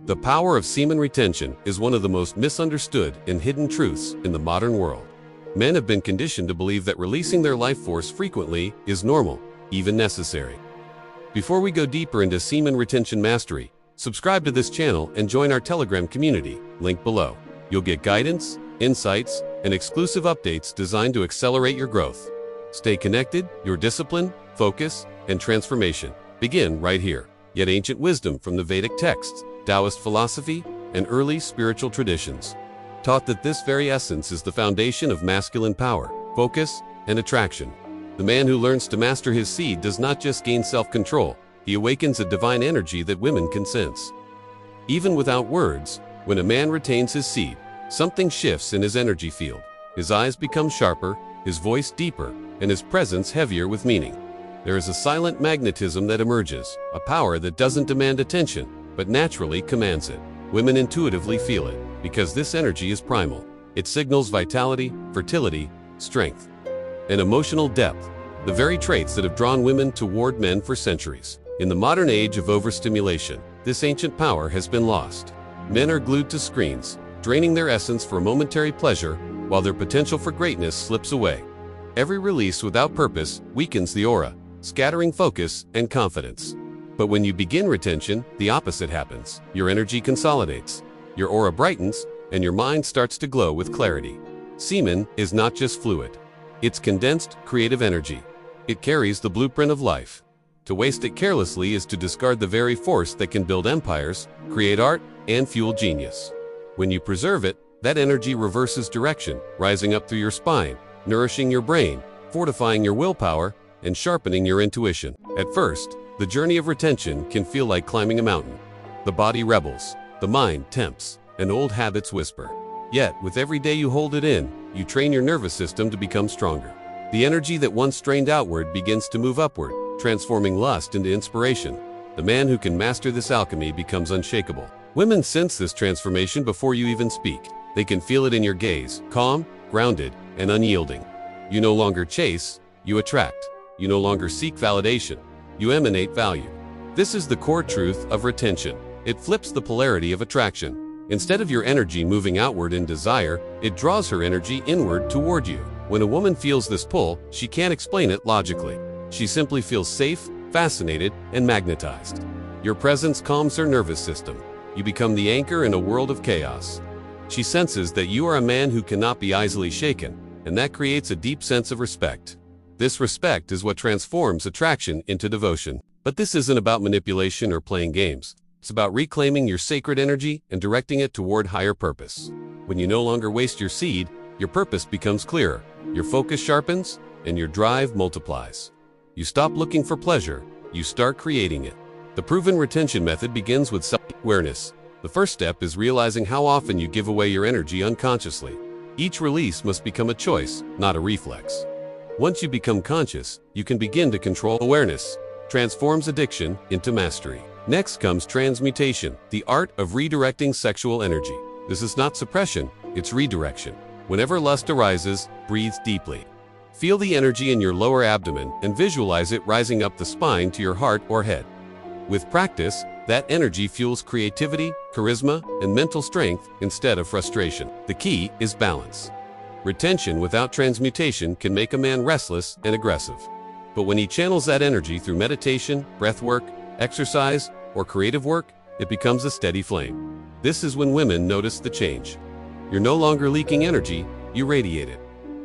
The power of semen retention is one of the most misunderstood and hidden truths in the modern world. Men have been conditioned to believe that releasing their life force frequently is normal, even necessary. Before we go deeper into semen retention mastery, subscribe to this channel and join our Telegram community, link below. You'll get guidance, insights, and exclusive updates designed to accelerate your growth. Stay connected, your discipline, focus, and transformation begin right here. Yet ancient wisdom from the Vedic texts, Taoist philosophy, and early spiritual traditions taught that this very essence is the foundation of masculine power, focus, and attraction. The man who learns to master his seed does not just gain self-control, he awakens a divine energy that women can sense. Even without words, when a man retains his seed, something shifts in his energy field. His eyes become sharper, his voice deeper, and his presence heavier with meaning. There is a silent magnetism that emerges, a power that doesn't demand attention, but naturally commands it. Women intuitively feel it, because this energy is primal. It signals vitality, fertility, strength, and emotional depth, the very traits that have drawn women toward men for centuries. In the modern age of overstimulation, this ancient power has been lost. Men are glued to screens, draining their essence for momentary pleasure, while their potential for greatness slips away. Every release without purpose weakens the aura, scattering focus and confidence. But when you begin retention, the opposite happens. Your energy consolidates, your aura brightens, and your mind starts to glow with clarity. Semen is not just fluid. It's condensed, creative energy. It carries the blueprint of life. To waste it carelessly is to discard the very force that can build empires, create art, and fuel genius. When you preserve it, that energy reverses direction, rising up through your spine, nourishing your brain, fortifying your willpower, and sharpening your intuition. At first, the journey of retention can feel like climbing a mountain. The body rebels, the mind tempts, and old habits whisper. Yet, with every day you hold it in, you train your nervous system to become stronger. The energy that once strained outward begins to move upward, transforming lust into inspiration. The man who can master this alchemy becomes unshakable. Women sense this transformation before you even speak. They can feel it in your gaze, calm, grounded, and unyielding. You no longer chase, you attract. You no longer seek validation, you emanate value. This is the core truth of retention. It flips the polarity of attraction. Instead of your energy moving outward in desire, it draws her energy inward toward you. When a woman feels this pull, she can't explain it logically. She simply feels safe, fascinated, and magnetized. Your presence calms her nervous system. You become the anchor in a world of chaos. She senses that you are a man who cannot be easily shaken, and that creates a deep sense of respect. This respect is what transforms attraction into devotion. But this isn't about manipulation or playing games. It's about reclaiming your sacred energy and directing it toward higher purpose. When you no longer waste your seed, your purpose becomes clearer, your focus sharpens, and your drive multiplies. You stop looking for pleasure, you start creating it. The proven retention method begins with self-awareness. The first step is realizing how often you give away your energy unconsciously. Each release must become a choice, not a reflex. Once you become conscious, you can begin to control. Awareness transforms addiction into mastery. Next comes transmutation, the art of redirecting sexual energy. This is not suppression, it's redirection. Whenever lust arises, breathe deeply. Feel the energy in your lower abdomen and visualize it rising up the spine to your heart or head. With practice, that energy fuels creativity, charisma, and mental strength instead of frustration. The key is balance. Retention without transmutation can make a man restless and aggressive. But when he channels that energy through meditation, breath work, exercise, or creative work, it becomes a steady flame. This is when women notice the change. You're no longer leaking energy, you radiate it.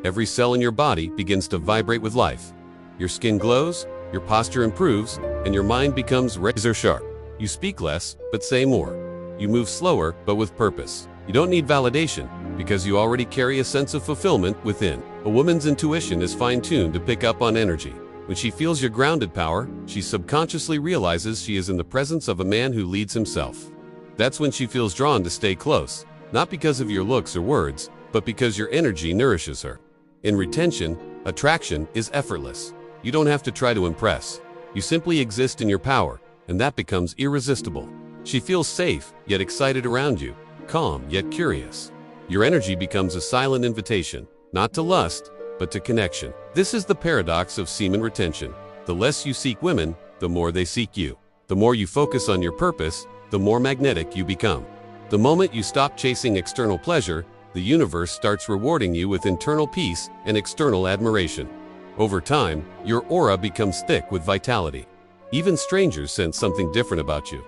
Every cell in your body begins to vibrate with life. Your skin glows, your posture improves, and your mind becomes razor sharp. You speak less, but say more. You move slower, but with purpose. You don't need validation, because you already carry a sense of fulfillment within. A woman's intuition is fine-tuned to pick up on energy. When she feels your grounded power, she subconsciously realizes she is in the presence of a man who leads himself. That's when she feels drawn to stay close, not because of your looks or words, but because your energy nourishes her. In retention, attraction is effortless. You don't have to try to impress. You simply exist in your power, and that becomes irresistible. She feels safe, yet excited around you, calm, yet curious. Your energy becomes a silent invitation, not to lust, but to connection. This is the paradox of semen retention. The less you seek women, the more they seek you. The more you focus on your purpose, the more magnetic you become. The moment you stop chasing external pleasure, the universe starts rewarding you with internal peace and external admiration. Over time, your aura becomes thick with vitality. Even strangers sense something different about you.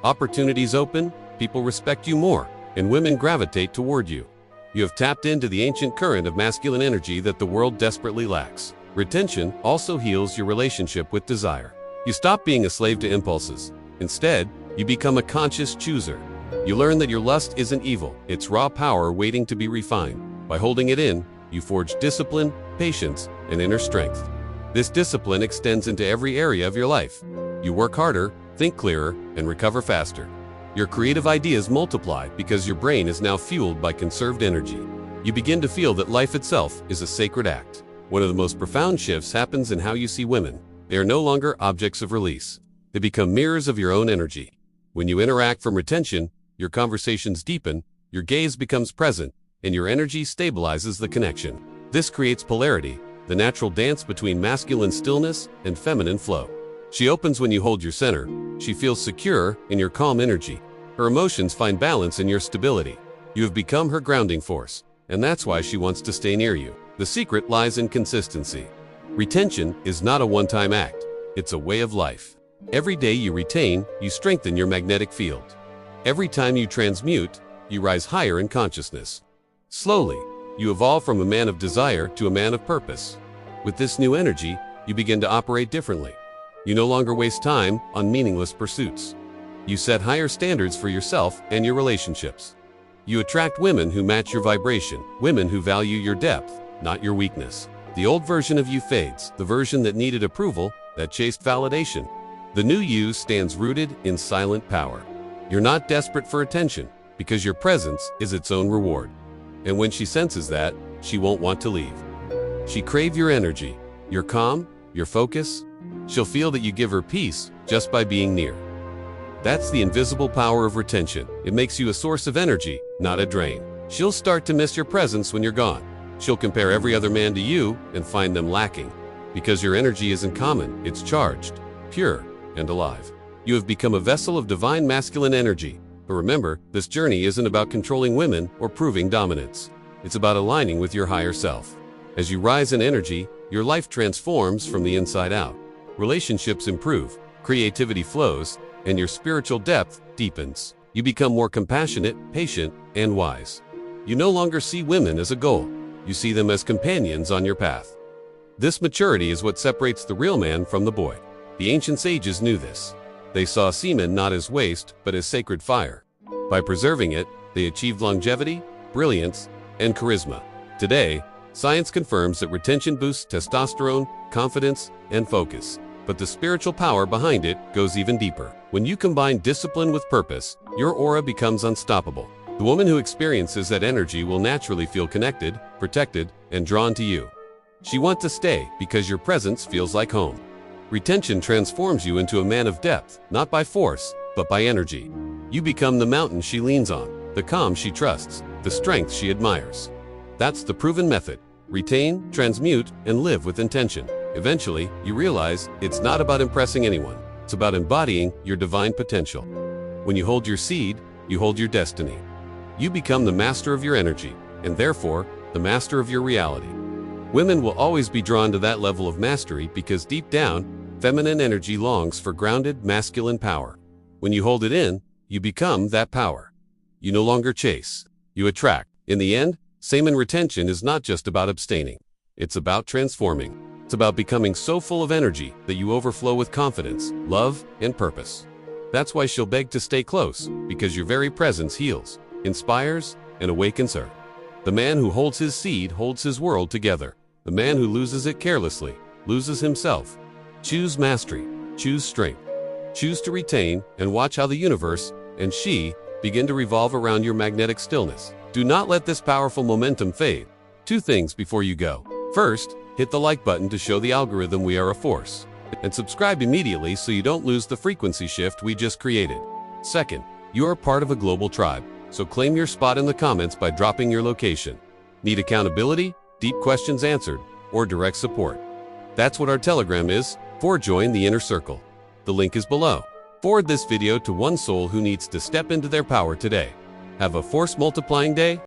Opportunities open, people respect you more, and women gravitate toward you. You have tapped into the ancient current of masculine energy that the world desperately lacks. Retention also heals your relationship with desire. You stop being a slave to impulses. Instead, you become a conscious chooser. You learn that your lust isn't evil, it's raw power waiting to be refined. By holding it in, you forge discipline, patience, and inner strength. This discipline extends into every area of your life. You work harder, think clearer, and recover faster. Your creative ideas multiply because your brain is now fueled by conserved energy. You begin to feel that life itself is a sacred act. One of the most profound shifts happens in how you see women. They are no longer objects of release. They become mirrors of your own energy. When you interact from retention, your conversations deepen, your gaze becomes present, and your energy stabilizes the connection. This creates polarity, the natural dance between masculine stillness and feminine flow. She opens when you hold your center. She feels secure in your calm energy. Her emotions find balance in your stability. You have become her grounding force, and that's why she wants to stay near you. The secret lies in consistency. Retention is not a one-time act. It's a way of life. Every day you retain, you strengthen your magnetic field. Every time you transmute, you rise higher in consciousness. Slowly, you evolve from a man of desire to a man of purpose. With this new energy, you begin to operate differently. You no longer waste time on meaningless pursuits. You set higher standards for yourself and your relationships. You attract women who match your vibration, women who value your depth, not your weakness. The old version of you fades, the version that needed approval, that chased validation. The new you stands rooted in silent power. You're not desperate for attention, because your presence is its own reward. And when she senses that, she won't want to leave. She craves your energy, your calm, your focus. She'll feel that you give her peace just by being near. That's the invisible power of retention. It makes you a source of energy, not a drain. She'll start to miss your presence when you're gone. She'll compare every other man to you and find them lacking. Because your energy isn't common, it's charged, pure, and alive. You have become a vessel of divine masculine energy. But remember, this journey isn't about controlling women or proving dominance. It's about aligning with your higher self. As you rise in energy, your life transforms from the inside out. Relationships improve, creativity flows, and your spiritual depth deepens. You become more compassionate, patient, and wise. You no longer see women as a goal. You see them as companions on your path. This maturity is what separates the real man from the boy. The ancient sages knew this. They saw semen not as waste, but as sacred fire. By preserving it, they achieved longevity, brilliance, and charisma. Today, science confirms that retention boosts testosterone, confidence, and focus. But the spiritual power behind it goes even deeper. When you combine discipline with purpose, your aura becomes unstoppable. The woman who experiences that energy will naturally feel connected, protected, and drawn to you. She wants to stay because your presence feels like home. Retention transforms you into a man of depth, not by force, but by energy. You become the mountain she leans on, the calm she trusts, the strength she admires. That's the proven method. Retain, transmute, and live with intention. Eventually, you realize it's not about impressing anyone. It's about embodying your divine potential. When you hold your seed, you hold your destiny. You become the master of your energy, and therefore, the master of your reality. Women will always be drawn to that level of mastery because deep down, feminine energy longs for grounded, masculine power. When you hold it in, you become that power. You no longer chase, you attract. In the end, semen retention is not just about abstaining. It's about transforming. It's about becoming so full of energy that you overflow with confidence, love, and purpose. That's why she'll beg to stay close, because your very presence heals, inspires, and awakens her. The man who holds his seed holds his world together. The man who loses it carelessly loses himself. Choose mastery, choose strength, choose to retain, and watch how the universe and she begin to revolve around your magnetic stillness. Do not let this powerful momentum fade. 2 things before you go. First, hit the like button to show the algorithm we are a force. And subscribe immediately so you don't lose the frequency shift we just created. Second, you are part of a global tribe, so claim your spot in the comments by dropping your location. Need accountability, deep questions answered, or direct support? That's what our Telegram is. Join the inner circle. The link is below. Forward this video to one soul who needs to step into their power today. Have a force multiplying day.